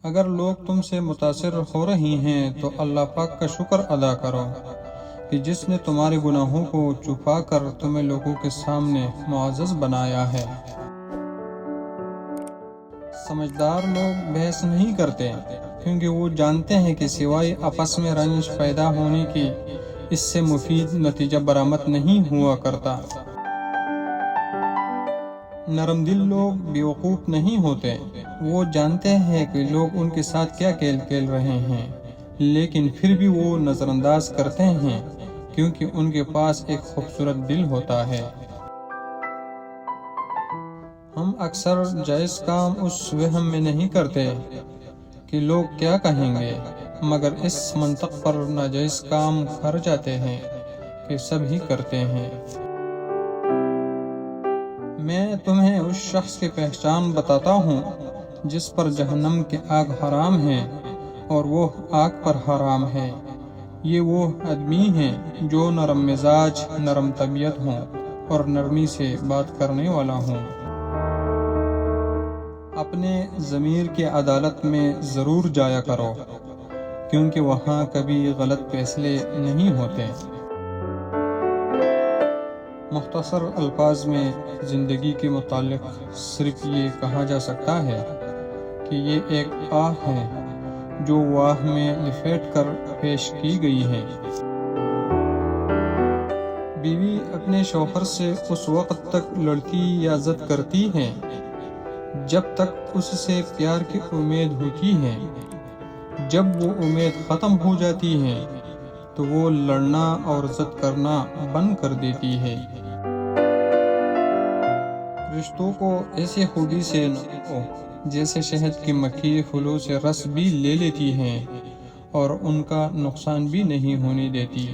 اگر لوگ تم سے متاثر ہو رہی ہیں تو اللہ پاک کا شکر ادا کرو کہ جس نے تمہارے گناہوں کو چھپا کر تمہیں لوگوں کے سامنے معزز بنایا ہے۔ سمجھدار لوگ بحث نہیں کرتے کیونکہ وہ جانتے ہیں کہ سوائے آپس میں رنج پیدا ہونے کی اس سے مفید نتیجہ برآمد نہیں ہوا کرتا۔ نرم دل لوگ بیوقوف نہیں ہوتے، وہ جانتے ہیں کہ لوگ ان کے ساتھ کیا کھیل کھیل رہے ہیں، لیکن پھر بھی وہ نظر انداز کرتے ہیں کیونکہ ان کے پاس ایک خوبصورت دل ہوتا ہے۔ ہم اکثر جائز کام اس وہم میں نہیں کرتے کہ لوگ کیا کہیں گے، مگر اس منطق پر ناجائز کام کر جاتے ہیں کہ سب ہی کرتے ہیں۔ میں تمہیں اس شخص کی پہچان بتاتا ہوں جس پر جہنم کی آگ حرام ہے اور وہ آگ پر حرام ہے۔ یہ وہ آدمی ہیں جو نرم مزاج، نرم طبیعت ہوں اور نرمی سے بات کرنے والا ہوں۔ اپنے ضمیر کی عدالت میں ضرور جایا کرو کیونکہ وہاں کبھی غلط فیصلے نہیں ہوتے۔ مختصر الفاظ میں زندگی کے متعلق صرف یہ کہا جا سکتا ہے کہ یہ ایک آہ ہے جو واہ میں لپیٹ کر پیش کی گئی ہے۔ بیوی اپنے شوہر سے اس وقت تک لڑتی یا ضد کرتی ہے جب تک اس سے پیار کی امید ہوتی ہے۔ جب وہ امید ختم ہو جاتی ہے تو وہ لڑنا اور ضد کرنا بند کر دیتی ہے۔ رشتوں کو ایسے خوبی سے نپو جیسے شہد کی مکھی پھولوں سے رس بھی لے لیتی ہے اور ان کا نقصان بھی نہیں ہونے دیتی۔